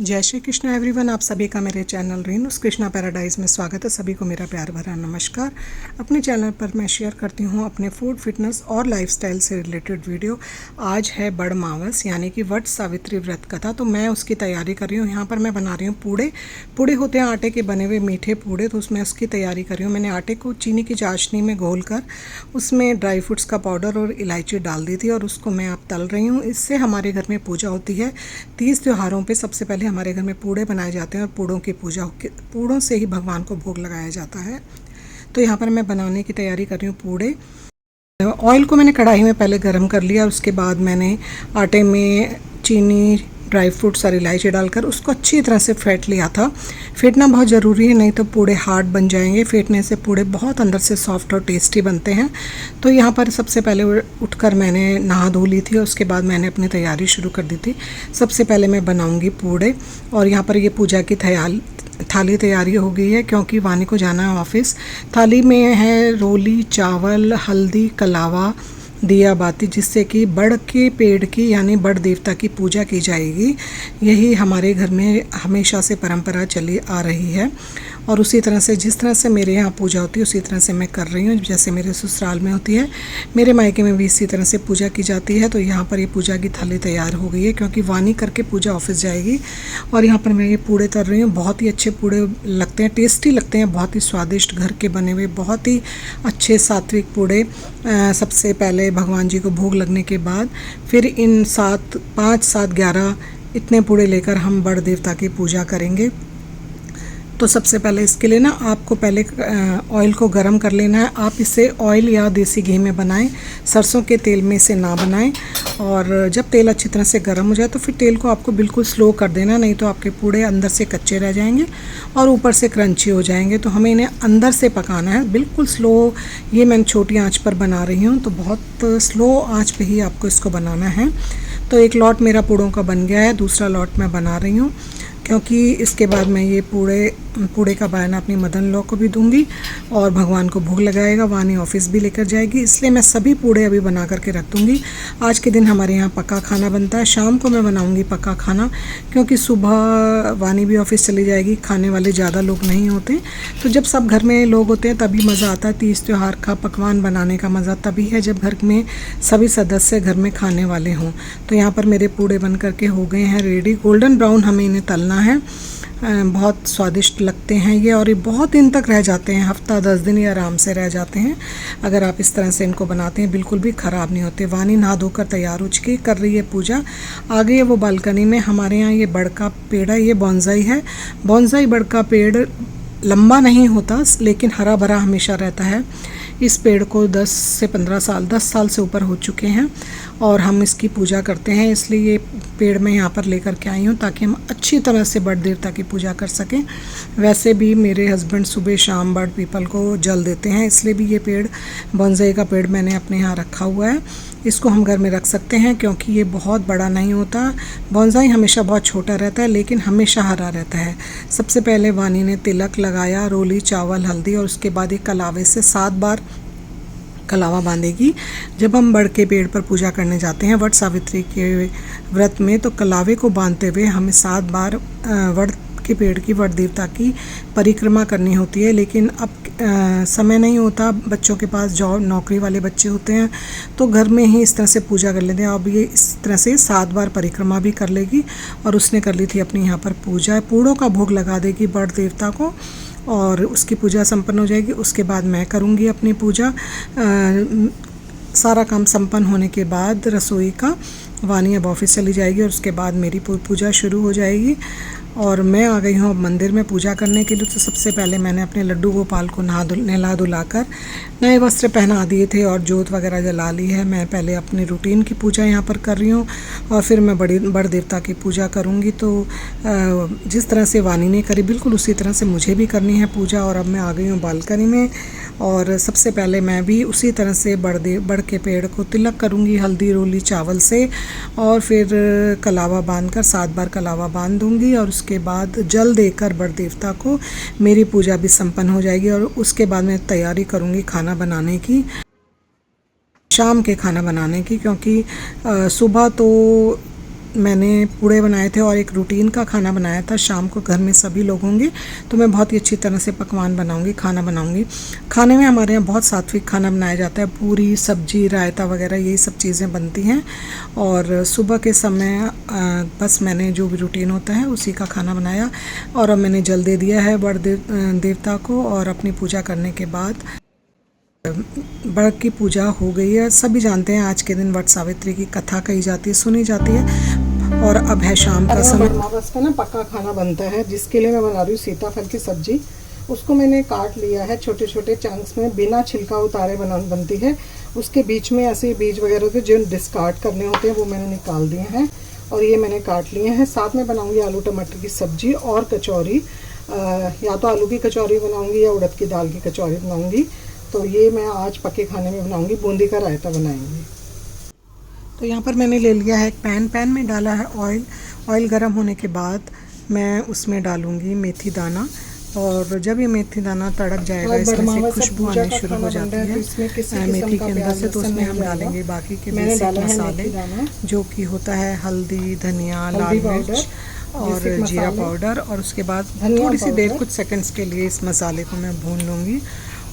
जय श्री कृष्ण एवरीवन। आप सभी का मेरे चैनल रेणुस कृष्णा पैराडाइज में स्वागत है। सभी को मेरा प्यार भरा नमस्कार। अपने चैनल पर मैं शेयर करती हूँ अपने फूड फिटनेस और लाइफस्टाइल से रिलेटेड वीडियो। आज है बड़ मावस यानी कि वट सावित्री व्रत कथा, तो मैं उसकी तैयारी कर रही हूँ। यहाँ पर मैं बना रही हूँ पूड़े। पूड़े होते हैं आटे के बने हुए मीठे पूड़े, तो उसमें उसकी तैयारी कर रही हूँ। मैंने आटे को चीनी की चाशनी में घोल कर उसमें ड्राई फ्रूट्स का पाउडर और इलायची डाल दी थी और उसको मैं अब तल रही हूँ। इससे हमारे घर में पूजा होती है। 30 त्योहारों पे सबसे पहले हमारे घर में पूड़े बनाए जाते हैं और पूड़ों की पूजा, पूड़ों से ही भगवान को भोग लगाया जाता है। तो यहाँ पर मैं बनाने की तैयारी कर रही हूँ पूड़े। ऑयल को मैंने कढ़ाई में पहले गरम कर लिया और उसके बाद मैंने आटे में चीनी, ड्राई फ्रूट्स और इलायची डालकर उसको अच्छी तरह से फेंट लिया था। फेंटना बहुत ज़रूरी है, नहीं तो पूड़े हार्ड बन जाएंगे। फेंटने से पूड़े बहुत अंदर से सॉफ्ट और टेस्टी बनते हैं। तो यहाँ पर सबसे पहले उठकर मैंने नहा धो ली थी और उसके बाद मैंने अपनी तैयारी शुरू कर दी थी। सबसे पहले मैं बनाऊँगी पूड़े और यहाँ पर ये पूजा की थाली तैयारी हो गई है क्योंकि वानी को जाना है ऑफिस। थाली में है रोली, चावल, हल्दी, कलावा, दिया बाती, जिससे कि बड़ के पेड़ की यानी बड़ देवता की पूजा की जाएगी। यही हमारे घर में हमेशा से परंपरा चली आ रही है और उसी तरह से जिस तरह से मेरे यहाँ पूजा होती है उसी तरह से मैं कर रही हूँ। जैसे मेरे ससुराल में होती है, मेरे मायके में भी इसी तरह से पूजा की जाती है। तो यहाँ पर ये पूजा की थाली तैयार हो गई है क्योंकि वानी करके पूजा ऑफिस जाएगी। और यहाँ पर मैं ये पूड़े तल रही हूँ। बहुत ही अच्छे पूड़े लगते हैं, टेस्टी लगते हैं, बहुत ही स्वादिष्ट घर के बने हुए बहुत ही अच्छे सात्विक पूड़े। सबसे पहले भगवान जी को भोग लगने के बाद फिर इन 5, 7, 11 इतने पूड़े लेकर हम बड़ देवता की पूजा करेंगे। तो सबसे पहले इसके लिए ना आपको पहले ऑयल को गरम कर लेना है। आप इसे ऑयल या देसी घी में बनाएं, सरसों के तेल में इसे ना बनाएं। और जब तेल अच्छी तरह से गर्म हो जाए तो फिर तेल को आपको बिल्कुल स्लो कर देना, नहीं तो आपके पूड़े अंदर से कच्चे रह जाएंगे और ऊपर से क्रंची हो जाएंगे। तो हमें इन्हें अंदर से पकाना है बिल्कुल स्लो। ये मैं छोटी आँच पर बना रही हूँ, तो बहुत स्लो आँच पर ही आपको इसको बनाना है। तो एक लॉट मेरा पूड़ों का बन गया है, दूसरा लॉट मैं बना रही हूँ क्योंकि इसके बाद मैं ये पूड़े का बयाना अपनी मदन लॉ को भी दूंगी और भगवान को भोग लगाएगा। वानी ऑफिस भी लेकर जाएगी, इसलिए मैं सभी पूड़े अभी बना करके रख दूंगी। आज के दिन हमारे यहाँ पक्का खाना बनता है, शाम को मैं बनाऊंगी पक्का खाना क्योंकि सुबह वानी भी ऑफिस चली जाएगी। खाने वाले ज़्यादा लोग नहीं होते, तो जब सब घर में लोग होते हैं तभी मज़ा आता है। 30 त्यौहार का पकवान बनाने का मज़ा तभी है जब घर में सभी सदस्य घर में खाने वाले हों। तो यहाँ पर मेरे पूड़े बन करके हो गए हैं रेडी। गोल्डन ब्राउन हमें इन्हें तलना है। बहुत स्वादिष्ट लगते हैं ये और ये बहुत दिन तक रह जाते हैं, हफ्ता 10 दिन ये आराम से रह जाते हैं अगर आप इस तरह से इनको बनाते हैं। बिल्कुल भी ख़राब नहीं होते। वानी नहा धोकर तैयार हो चुकी कर रही है पूजा। आगे है वो बालकनी में हमारे यहाँ ये बड़ का पेड़ है, ये बॉन्साई है। बॉन्साई बड़ का पेड़ लंबा नहीं होता लेकिन हरा भरा हमेशा रहता है। इस पेड़ को 10 से 15 साल 10 साल से ऊपर हो चुके हैं और हम इसकी पूजा करते हैं, इसलिए ये पेड़ मैं यहाँ पर लेकर के आई हूँ ताकि हम अच्छी तरह से बड़ देवता की पूजा कर सकें। वैसे भी मेरे हस्बैंड सुबह शाम बड़ पीपल को जल देते हैं, इसलिए भी ये पेड़ बॉन्साई का पेड़ मैंने अपने यहाँ रखा हुआ है। इसको हम घर में रख सकते हैं क्योंकि ये बहुत बड़ा नहीं होता। बॉन्साई हमेशा बहुत छोटा रहता है लेकिन हमेशा हरा रहता है। सबसे पहले वानी ने तिलक लगाया, रोली, चावल, हल्दी और उसके बाद एक कलावे से 7 बार कलावा बांधेगी। जब हम बड़ के पेड़ पर पूजा करने जाते हैं वट सावित्री के व्रत में, तो कलावे को बांधते हुए हमें 7 बार वट के पेड़ की वट देवता की परिक्रमा करनी होती है। लेकिन अब समय नहीं होता, बच्चों के पास जॉब नौकरी वाले बच्चे होते हैं तो घर में ही इस तरह से पूजा कर लेते हैं। अब ये इस तरह से 7 बार परिक्रमा भी कर लेगी और उसने कर ली थी अपनी यहाँ पर पूजा। पूड़ों का भोग लगा देगी बड़ देवता को और उसकी पूजा संपन्न हो जाएगी। उसके बाद मैं करूँगी अपनी पूजा। सारा काम संपन्न होने के बाद रसोई का वानी अब ऑफिस चली जाएगी और उसके बाद मेरी पूजा शुरू हो जाएगी। और मैं आ गई हूँ अब मंदिर में पूजा करने के लिए। तो सबसे पहले मैंने अपने लड्डू गोपाल को नहला धुलाकर नए वस्त्र पहना दिए थे और जोत वगैरह जला ली है। मैं पहले अपनी रूटीन की पूजा यहाँ पर कर रही हूँ और फिर मैं बड़ देवता की पूजा करूँगी। तो जिस तरह से वानी ने करी बिल्कुल उसी तरह से मुझे भी करनी है पूजा। और अब मैं आ गई हूँ बालकनी में और सबसे पहले मैं भी उसी तरह से बड़ के पेड़ को तिलक करूँगी हल्दी, रोली, चावल से और फिर कलावा बांधकर 7 बार कलावा बांध दूँगी और उसके बाद जल देकर बड़ देवता को मेरी पूजा भी संपन्न हो जाएगी। और उसके बाद मैं तैयारी करूँगी खाना बनाने की, शाम के खाना बनाने की, क्योंकि सुबह तो मैंने पूड़े बनाए थे और एक रूटीन का खाना बनाया था। शाम को घर में सभी लोग होंगे तो मैं बहुत ही अच्छी तरह से पकवान बनाऊंगी, खाना बनाऊंगी। खाने में हमारे यहाँ बहुत सात्विक खाना बनाया जाता है, पूरी सब्जी रायता वगैरह यही सब चीज़ें बनती हैं। और सुबह के समय बस मैंने जो भी रूटीन होता है उसी का खाना बनाया और अब मैंने जल दे दिया है बड़ देवता को। और अपनी पूजा करने के बाद बड़ की पूजा हो गई है। सभी जानते हैं आज के दिन वट सावित्री की कथा कही जाती है, सुनी जाती है। और अब है शाम का समय। बरमावस का ना पक्का खाना बनता है, जिसके लिए मैं बना रही हूँ सीताफल की सब्जी। उसको मैंने काट लिया है छोटे छोटे चंक्स में, बिना छिलका उतारे बनती है। उसके बीच में ऐसे बीज वगैरह के जो डिस्कार्ड करने होते हैं वो मैंने निकाल दिए हैं और ये मैंने काट लिए हैं। साथ में बनाऊंगी आलू टमाटर की सब्जी और कचौरी। या तो आलू की कचौरी बनाऊंगी या उड़द की दाल की कचौरी बनाऊंगी। तो ये मैं आज पक्के खाने में बनाऊंगी। बूंदी का रायता बनाएंगे। तो यहाँ पर मैंने ले लिया है एक पैन में डाला है ऑयल। ऑयल गर्म होने के बाद मैं उसमें डालूंगी मेथी दाना। और जब ये मेथी दाना तड़क जाएगा, इसमें से खुशबू आनी शुरू हो जाती है मेथी के अंदर से, तो उसमें हम डालेंगे बाकी के बेसिक मसाले, जो कि होता है हल्दी, धनिया, लाल मिर्च और जीरा पाउडर। और उसके बाद थोड़ी सी देर, कुछ सेकंड्स के लिए इस मसाले को मैं भून लूँगी।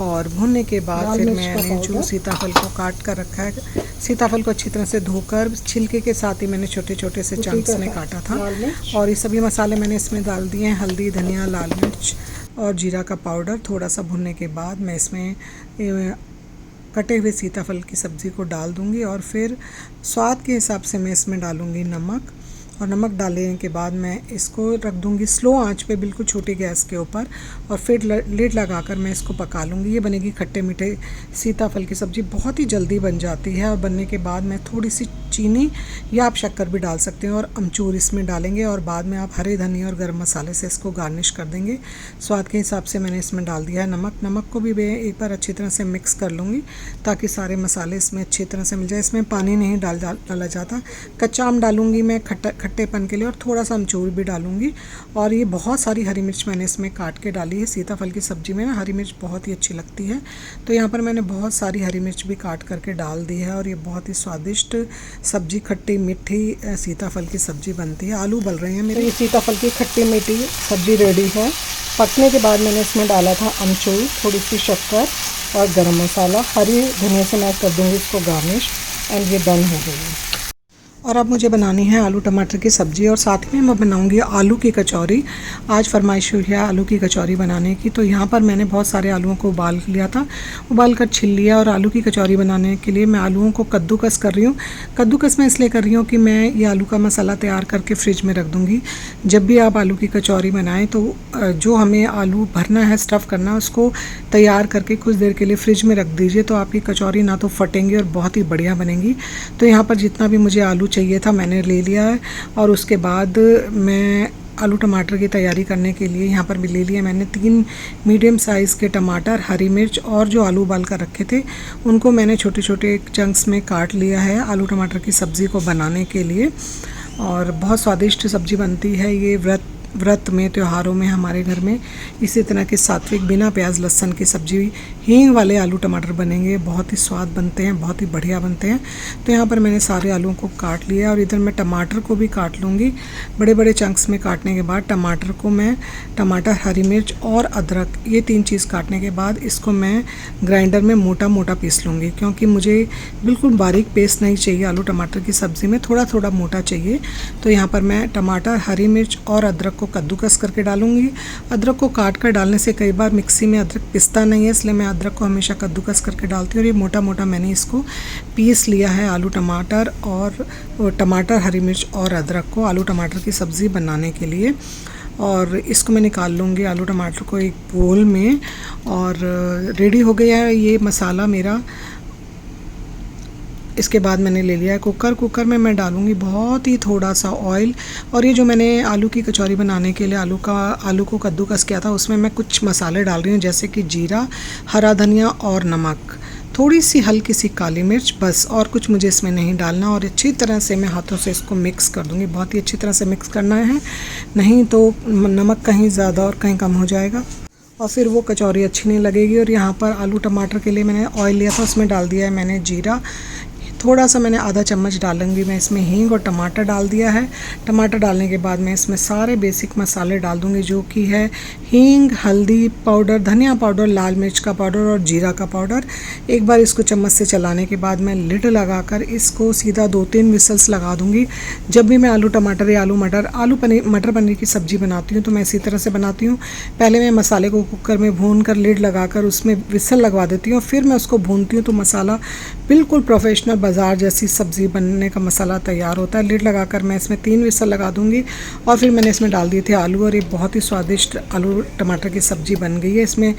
और भूनने के बाद फिर मैंने जो सीताफल को काट कर रखा है, सीताफल को अच्छी तरह से धोकर छिलके के साथ ही मैंने छोटे छोटे से चंक्स में काटा था। और ये सभी मसाले मैंने इसमें डाल दिए हैं, हल्दी, धनिया, लाल मिर्च और जीरा का पाउडर। थोड़ा सा भुनने के बाद मैं इसमें कटे हुए सीताफल की सब्ज़ी को डाल दूँगी और फिर स्वाद के हिसाब से मैं इसमें डालूँगी नमक। और नमक डालने के बाद मैं इसको रख दूंगी स्लो आंच पे, बिल्कुल छोटी गैस के ऊपर। और फिर लिड लगाकर मैं इसको पका लूँगी। ये बनेगी खट्टे मीठे सीताफल की सब्ज़ी, बहुत ही जल्दी बन जाती है। और बनने के बाद मैं थोड़ी सी चीनी या आप शक्कर भी डाल सकते हैं और अमचूर इसमें डालेंगे। और बाद में आप हरे धनिया और गर्म मसाले से इसको गार्निश कर देंगे। स्वाद के हिसाब से मैंने इसमें डाल दिया है नमक को भी मैं एक बार अच्छी तरह से मिक्स कर लूँगी ताकि सारे मसाले इसमें अच्छी तरह से मिल जाए। इसमें पानी नहीं डाला जाता। कच्चा आम डालूँगी मैं खट्टेपन के लिए और थोड़ा सा अमचूर भी डालूंगी। और ये बहुत सारी हरी मिर्च मैंने इसमें काट के डाली है। सीताफल की सब्ज़ी में ना हरी मिर्च बहुत ही अच्छी लगती है, तो यहाँ पर मैंने बहुत सारी हरी मिर्च भी काट करके डाल दी है। और ये बहुत ही स्वादिष्ट सब्ज़ी, खट्टी मीठी सीताफल की सब्ज़ी बनती है। आलू उबल रहे हैं मेरे। ये सीताफल की खट्टी मीठी सब्ज़ी रेडी है। पकने के बाद मैंने इसमें डाला था अमचूर, थोड़ी सी शक्कर और गरम मसाला। हरी धनिया से मैं कर दूँगी इसको गार्निश। एंड ये डन हो गई है। और अब मुझे बनानी है आलू टमाटर की सब्ज़ी और साथ में मैं बनाऊंगी आलू की कचौरी। आज फरमाइश हुई है आलू की कचौरी बनाने की, तो यहाँ पर मैंने बहुत सारे आलूओं को उबाल लिया था, उबाल कर छिल लिया। और आलू की कचौरी बनाने के लिए मैं आलूओं को कद्दूकस कर रही हूँ। कद्दूकस मैं इसलिए कर रही हूँ कि मैं ये आलू का मसाला तैयार करके फ्रिज में रख दूँगी। जब भी आप आलू की कचौरी बनाएँ तो जो हमें आलू भरना है, स्टफ़ करना है, उसको तैयार करके कुछ देर के लिए फ्रिज में रख दीजिए, तो आपकी कचौरी ना तो फटेंगी और बहुत ही बढ़िया बनेंगी। तो यहाँ पर जितना भी मुझे आलू चाहिए था मैंने ले लिया है। और उसके बाद मैं आलू टमाटर की तैयारी करने के लिए यहाँ पर भी ले लिया मैंने 3 मीडियम साइज़ के टमाटर, हरी मिर्च और जो आलू उबाल कर रखे थे उनको मैंने छोटे छोटे चंक्स में काट लिया है आलू टमाटर की सब्ज़ी को बनाने के लिए। और बहुत स्वादिष्ट सब्ज़ी बनती है ये। व्रत में, त्योहारों में हमारे घर में इसी तरह के सात्विक बिना प्याज लहसुन की सब्ज़ी, हींग वाले आलू टमाटर बनेंगे। बहुत ही स्वाद बनते हैं, बहुत ही बढ़िया बनते हैं। तो यहाँ पर मैंने सारे आलूओं को काट लिया और इधर मैं टमाटर को भी काट लूँगी। बड़े बड़े चंक्स में काटने के बाद टमाटर को मैं, टमाटर, हरी मिर्च और अदरक, ये 3 चीज़ काटने के बाद इसको मैं ग्राइंडर में मोटा मोटा पीस लूँगी, क्योंकि मुझे बिल्कुल बारीक पेस्ट नहीं चाहिए आलू टमाटर की सब्ज़ी में, थोड़ा थोड़ा मोटा चाहिए। तो यहाँ पर मैं टमाटर, हरी मिर्च और अदरक को कद्दूकस करके डालूंगी। अदरक को काट कर डालने से कई बार मिक्सी में अदरक पिसता नहीं है, इसलिए मैं अदरक को हमेशा कद्दूकस करके डालती हूँ। और ये मोटा मोटा मैंने इसको पीस लिया है आलू टमाटर और टमाटर, हरी मिर्च और अदरक को आलू टमाटर की सब्ज़ी बनाने के लिए। और इसको मैं निकाल लूँगी आलू टमाटर को एक बोल में। और रेडी हो गया है ये मसाला मेरा। इसके बाद मैंने ले लिया है कुकर में मैं डालूँगी बहुत ही थोड़ा सा ऑयल। और ये जो मैंने आलू की कचौरी बनाने के लिए आलू को कद्दूकस किया था उसमें मैं कुछ मसाले डाल रही हूँ, जैसे कि जीरा, हरा धनिया और नमक, थोड़ी सी हल्की सी काली मिर्च, बस। और कुछ मुझे इसमें नहीं डालना। और अच्छी तरह से मैं हाथों से इसको मिक्स कर दूँगी। बहुत ही अच्छी तरह से मिक्स करना है, नहीं तो नमक कहीं ज़्यादा और कहीं कम हो जाएगा और फिर वो कचौरी अच्छी नहीं लगेगी। और यहाँ पर आलू टमाटर के लिए मैंने ऑयल लिया था, उसमें डाल दिया है मैंने जीरा, थोड़ा सा मैंने आधा चम्मच डालूंगी मैं इसमें हींग और टमाटर डाल दिया है। टमाटर डालने के बाद मैं इसमें सारे बेसिक मसाले डाल दूंगी, जो कि है हींग, हल्दी पाउडर, धनिया पाउडर, लाल मिर्च का पाउडर और जीरा का पाउडर। एक बार इसको चम्मच से चलाने के बाद मैं लिड लगाकर इसको सीधा 2-3 विसल्स लगा दूंगी। जब भी मैं आलू टमाटर या आलू पनीर मटर पनीर की सब्ज़ी बनाती हूँ तो मैं इसी तरह से बनाती हूँ। पहले मैं मसाले को कुकर में भून कर लिड लगाकर उसमें विसल लगवा देती हूँ, फिर मैं उसको भूनती हूँ तो मसाला बिल्कुल प्रोफेशनल बाज़ार जैसी सब्ज़ी बनने का मसाला तैयार होता है। लिड लगाकर मैं इसमें 3 विसल लगा दूँगी और फिर मैंने इसमें डाल दिए थे आलू और ये बहुत ही स्वादिष्ट आलू टमाटर की सब्ज़ी बन गई है। इसमें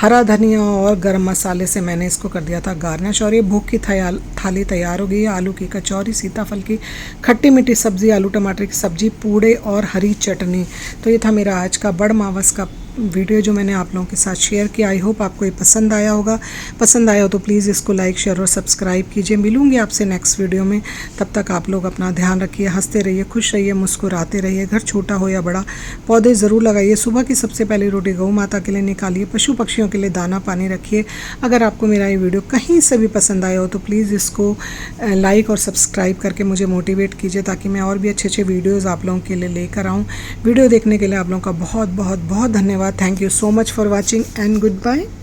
हरा धनिया और गरम मसाले से मैंने इसको कर दिया था गार्निश और ये भूख की थाली तैयार हो गई है। आलू की कचौरी, सीताफल की खट्टी मीठी सब्ज़ी, आलू टमाटर की सब्ज़ी, पूड़े और हरी चटनी। तो ये था मेरा आज का बड़मावस का वीडियो जो मैंने आप लोगों के साथ शेयर किया। आई होप आपको ये पसंद आया होगा। पसंद आया हो तो प्लीज़ इसको लाइक, शेयर और सब्सक्राइब कीजिए। मिलूंगी आपसे नेक्स्ट वीडियो में। तब तक आप लोग अपना ध्यान रखिए, हंसते रहिए, खुश रहिए, मुस्कुराते रहिए। घर छोटा हो या बड़ा, पौधे ज़रूर लगाइए। सुबह की सबसे पहली रोटी गौ माता के लिए निकालिए। पशु पक्षियों के लिए दाना पानी रखिए। अगर आपको मेरा ये वीडियो कहीं से भी पसंद आया हो तो प्लीज़ इसको लाइक और सब्सक्राइब करके मुझे मोटिवेट कीजिए, ताकि मैं और भी अच्छे अच्छे वीडियोज़ आप लोगों के लिए लेकर आऊँ। वीडियो देखने के लिए आप लोगों का बहुत बहुत बहुत धन्यवाद। Thank you so much for watching and goodbye.